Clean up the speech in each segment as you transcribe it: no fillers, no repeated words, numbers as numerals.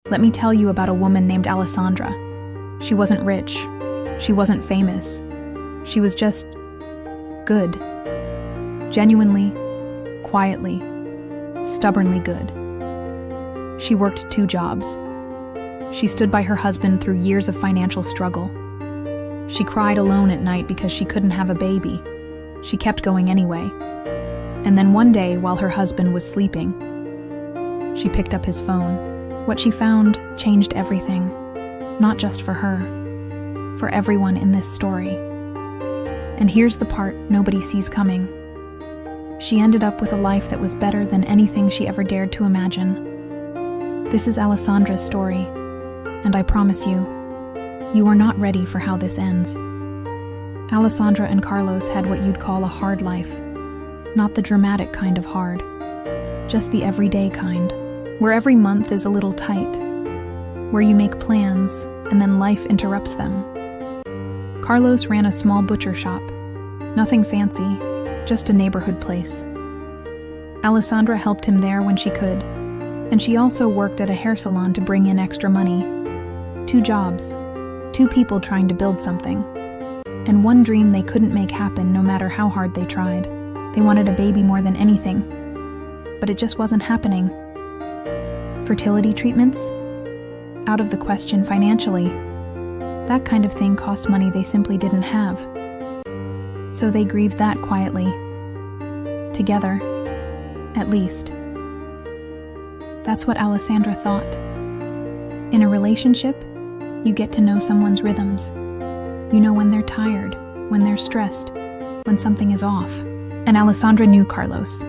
Let me tell you about a woman named Alessandra. She wasn't rich. She wasn't famous. She was just good. Genuinely, quietly, stubbornly good. She worked 2 jobs. She stood by her husband through years of financial struggle. She cried alone at night because she couldn't have a baby. She kept going anyway. And then one day, while her husband was sleeping, she picked up his phone. What she found changed everything, not just for her, for everyone in this story. And here's the part nobody sees coming. She ended up with a life that was better than anything she ever dared to imagine. This is Alessandra's story, and I promise you, you are not ready for how this ends. Alessandra and Carlos had what you'd call a hard life. Not the dramatic kind of hard, just the everyday kind, where every month is a little tight, where you make plans and then life interrupts them. Carlos ran a small butcher shop, nothing fancy, just a neighborhood place. Alessandra helped him there when she could, and she also worked at a hair salon to bring in extra money. 2 jobs, 2 people trying to build something, and one dream they couldn't make happen no matter how hard they tried. They wanted a baby more than anything, but it just wasn't happening. Fertility treatments? Out of the question financially. That kind of thing cost money they simply didn't have. So they grieved that quietly. Together, at least. That's what Alessandra thought. In a relationship, you get to know someone's rhythms. You know when they're tired, when they're stressed, when something is off. And Alessandra knew Carlos.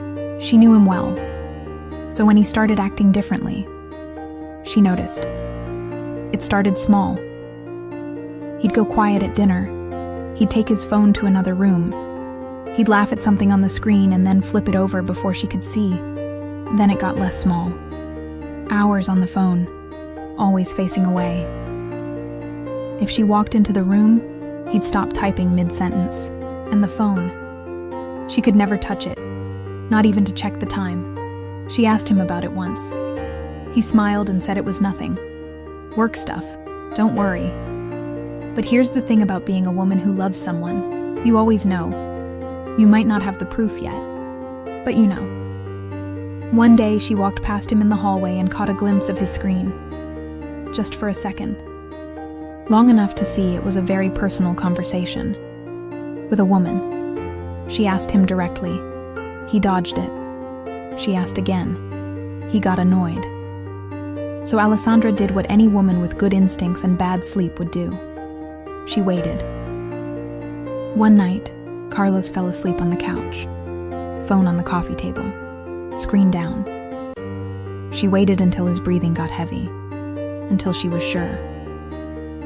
She knew him well. So when he started acting differently, she noticed. It started small. He'd go quiet at dinner. He'd take his phone to another room. He'd laugh at something on the screen and then flip it over before she could see. Then it got less small. Hours on the phone, always facing away. If she walked into the room, he'd stop typing mid-sentence. And the phone. She could never touch it, not even to check the time. She asked him about it once. He smiled and said it was nothing. Work stuff, don't worry. But here's the thing about being a woman who loves someone. You always know. You might not have the proof yet, but you know. One day she walked past him in the hallway and caught a glimpse of his screen. Just for a second. Long enough to see it was a very personal conversation. With a woman. She asked him directly. He dodged it. She asked again. He got annoyed. So Alessandra did what any woman with good instincts and bad sleep would do. She waited. One night, Carlos fell asleep on the couch. Phone on the coffee table. Screen down. She waited until his breathing got heavy. Until she was sure.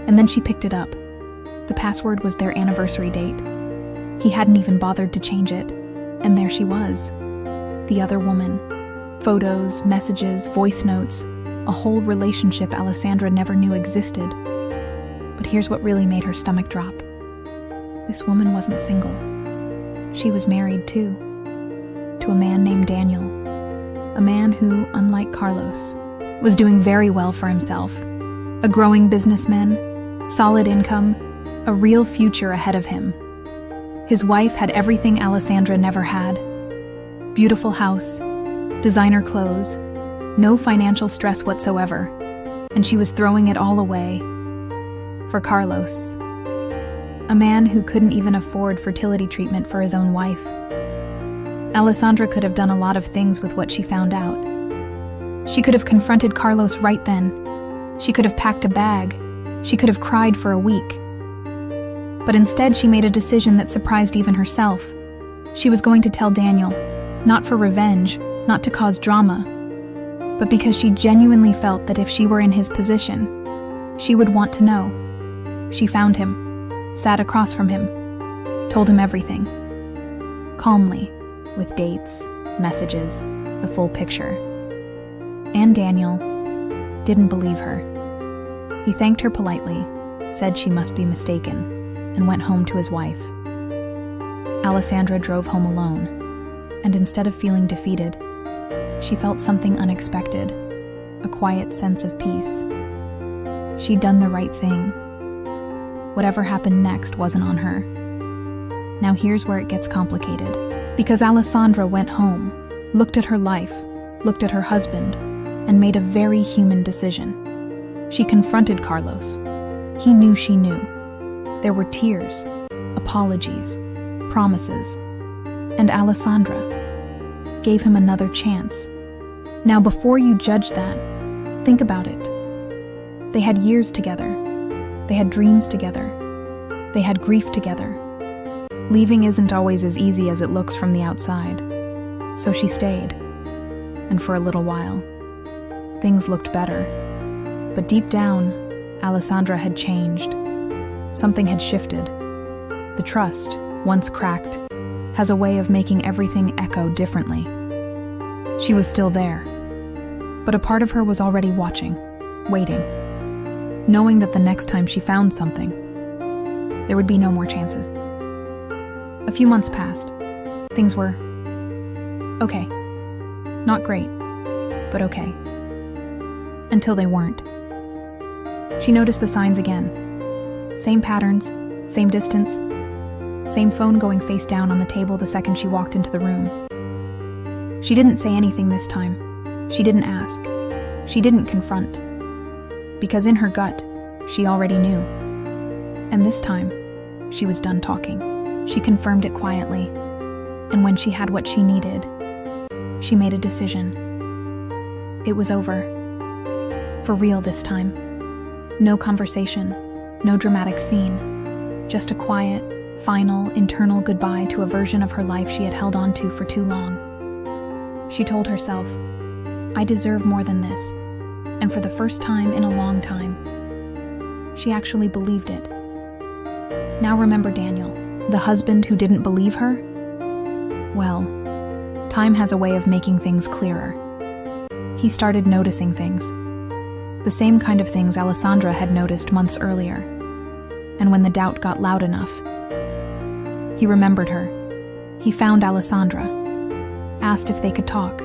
And then she picked it up. The password was their anniversary date. He hadn't even bothered to change it. And there she was. The other woman. Photos, messages, voice notes. A whole relationship Alessandra never knew existed. But here's what really made her stomach drop. This woman wasn't single. She was married too. To a man named Daniel. A man who, unlike Carlos, was doing very well for himself. A growing businessman, solid income, a real future ahead of him. His wife had everything Alessandra never had. Beautiful house, designer clothes, no financial stress whatsoever, and she was throwing it all away for Carlos, a man who couldn't even afford fertility treatment for his own wife. Alessandra could have done a lot of things with what she found out. She could have confronted Carlos right then. She could have packed a bag. She could have cried for a week. But instead, she made a decision that surprised even herself. She was going to tell Daniel, not for revenge, not to cause drama, but because she genuinely felt that if she were in his position, she would want to know. She found him, sat across from him, told him everything. Calmly, with dates, messages, the full picture. And Daniel didn't believe her. He thanked her politely, said she must be mistaken, and went home to his wife. Alessandra drove home alone, and instead of feeling defeated, she felt something unexpected, a quiet sense of peace. She'd done the right thing. Whatever happened next wasn't on her. Now here's where it gets complicated. Because Alessandra went home, looked at her life, looked at her husband, and made a very human decision. She confronted Carlos. He knew she knew. There were tears, apologies, promises, and Alessandra gave him another chance. Now, before you judge that, think about it. They had years together. They had dreams together. They had grief together. Leaving isn't always as easy as it looks from the outside. So she stayed. And for a little while, things looked better. But deep down, Alessandra had changed. Something had shifted. The trust, once cracked, has a way of making everything echo differently. She was still there, but a part of her was already watching, waiting, knowing that the next time she found something, there would be no more chances. A few months passed. Things were okay. Not great, but okay. Until they weren't. She noticed the signs again. Same patterns, same distance, same phone going face down on the table the second she walked into the room. She didn't say anything this time. She didn't ask. She didn't confront. Because in her gut, she already knew. And this time, she was done talking. She confirmed it quietly. And when she had what she needed, she made a decision. It was over. For real this time. No conversation, no dramatic scene. Just a quiet, final, internal goodbye to a version of her life she had held on to for too long. She told herself, I deserve more than this. And for the first time in a long time, she actually believed it. Now remember Daniel, the husband who didn't believe her? Well, time has a way of making things clearer. He started noticing things. The same kind of things Alessandra had noticed months earlier. And when the doubt got loud enough, he remembered her. He found Alessandra, asked if they could talk,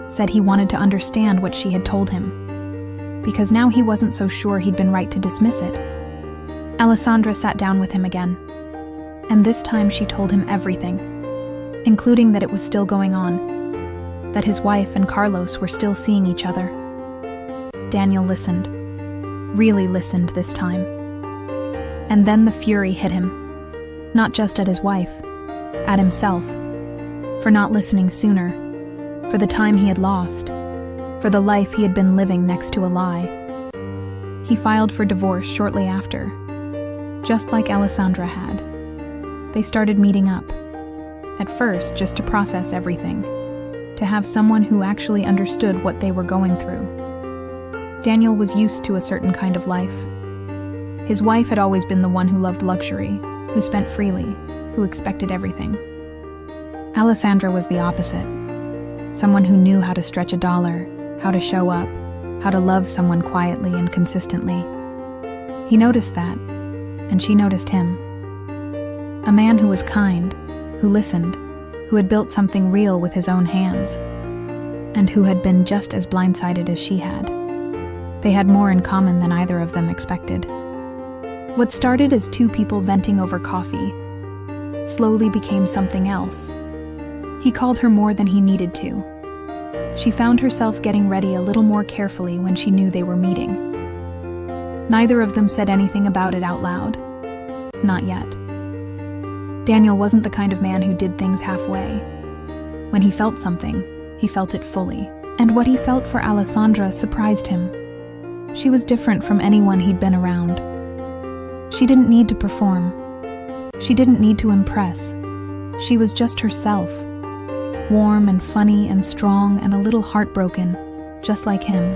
said he wanted to understand what she had told him, because now he wasn't so sure he'd been right to dismiss it. Alessandra sat down with him again, and this time she told him everything, including that it was still going on, that his wife and Carlos were still seeing each other. Daniel listened, really listened this time. And then the fury hit him, not just at his wife, at himself, for not listening sooner, for the time he had lost, for the life he had been living next to a lie. He filed for divorce shortly after, just like Alessandra had. They started meeting up, at first just to process everything, to have someone who actually understood what they were going through. Daniel was used to a certain kind of life. His wife had always been the one who loved luxury, who spent freely, who expected everything. Alessandra was the opposite. Someone who knew how to stretch a dollar, how to show up, how to love someone quietly and consistently. He noticed that, and she noticed him. A man who was kind, who listened, who had built something real with his own hands, and who had been just as blindsided as she had. They had more in common than either of them expected. What started as two people venting over coffee slowly became something else. He called her more than he needed to. She found herself getting ready a little more carefully when she knew they were meeting. Neither of them said anything about it out loud. Not yet. Daniel wasn't the kind of man who did things halfway. When he felt something, he felt it fully. And what he felt for Alessandra surprised him. She was different from anyone he'd been around. She didn't need to perform. She didn't need to impress. She was just herself. Warm and funny and strong and a little heartbroken, just like him.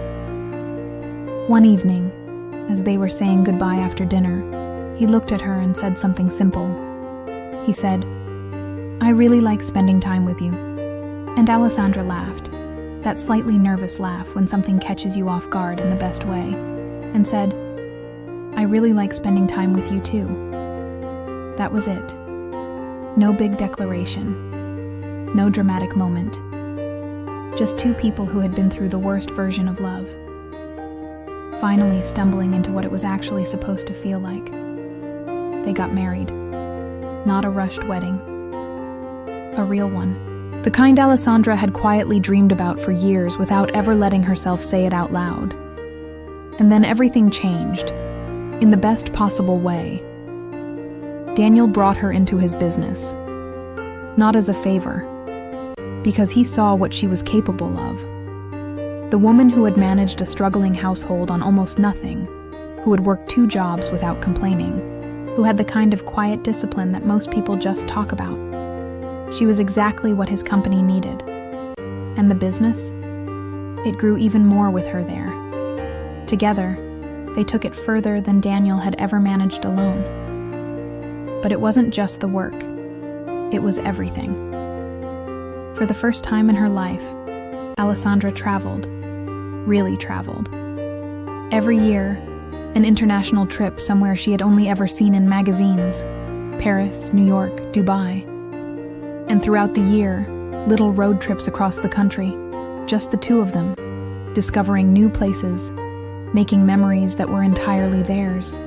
One evening, as they were saying goodbye after dinner, he looked at her and said something simple. He said, I really like spending time with you. And Alessandra laughed, that slightly nervous laugh when something catches you off guard in the best way, and said, I really like spending time with you too. That was it. No big declaration. No dramatic moment. Just two people who had been through the worst version of love, finally stumbling into what it was actually supposed to feel like. They got married. Not a rushed wedding. A real one. The kind Alessandra had quietly dreamed about for years without ever letting herself say it out loud. And then everything changed, in the best possible way. Daniel brought her into his business, not as a favor, because he saw what she was capable of. The woman who had managed a struggling household on almost nothing, who had worked 2 jobs without complaining, who had the kind of quiet discipline that most people just talk about. She was exactly what his company needed. And the business? It grew even more with her there. Together, they took it further than Daniel had ever managed alone. But it wasn't just the work. It was everything. For the first time in her life, Alessandra traveled. Really traveled. Every year, an international trip somewhere she had only ever seen in magazines. Paris, New York, Dubai. And throughout the year, little road trips across the country, just the 2 of them, discovering new places, making memories that were entirely theirs.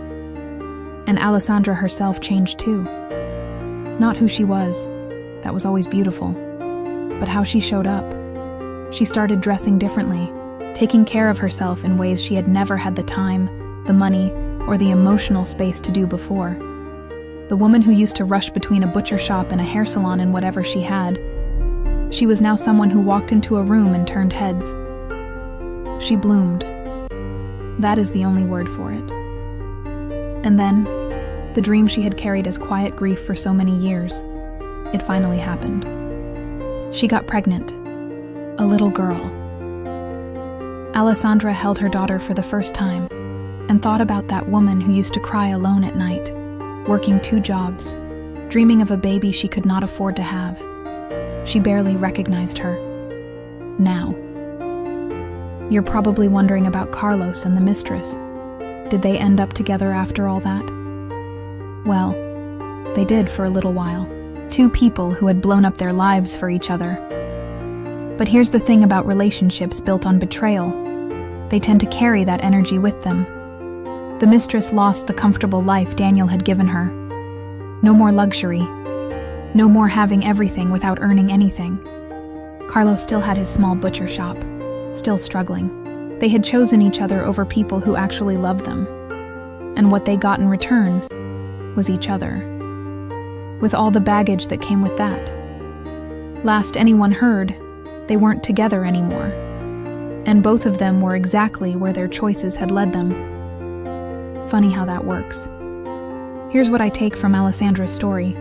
And Alessandra herself changed too. Not who she was, that was always beautiful, but how she showed up. She started dressing differently, taking care of herself in ways she had never had the time, the money, or the emotional space to do before. The woman who used to rush between a butcher shop and a hair salon and whatever she had, she was now someone who walked into a room and turned heads. She bloomed. That is the only word for it. And then, the dream she had carried as quiet grief for so many years, it finally happened. She got pregnant. A little girl. Alessandra held her daughter for the first time and thought about that woman who used to cry alone at night, working 2 jobs, dreaming of a baby she could not afford to have. She barely recognized her. Now. You're probably wondering about Carlos and the mistress. Did they end up together after all that? Well, they did for a little while. 2 people who had blown up their lives for each other. But here's the thing about relationships built on betrayal. They tend to carry that energy with them. The mistress lost the comfortable life Daniel had given her. No more luxury. No more having everything without earning anything. Carlos still had his small butcher shop, still struggling. They had chosen each other over people who actually loved them. And what they got in return was each other, with all the baggage that came with that. Last anyone heard, they weren't together anymore, and both of them were exactly where their choices had led them. Funny how that works. Here's what I take from Alessandra's story.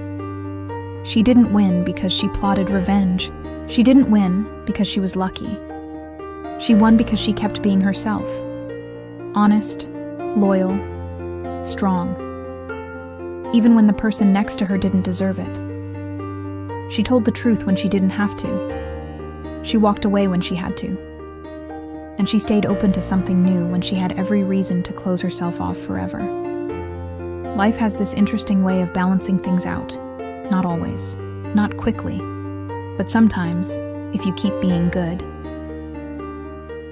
She didn't win because she plotted revenge. She didn't win because she was lucky. She won because she kept being herself. Honest, loyal, strong. Even when the person next to her didn't deserve it. She told the truth when she didn't have to. She walked away when she had to. And she stayed open to something new when she had every reason to close herself off forever. Life has this interesting way of balancing things out. Not always. Not quickly. But sometimes, if you keep being good,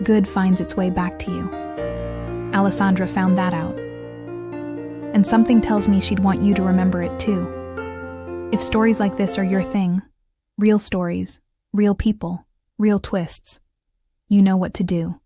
good finds its way back to you. Alessandra found that out. And something tells me she'd want you to remember it too. If stories like this are your thing, real stories, real people, real twists, you know what to do.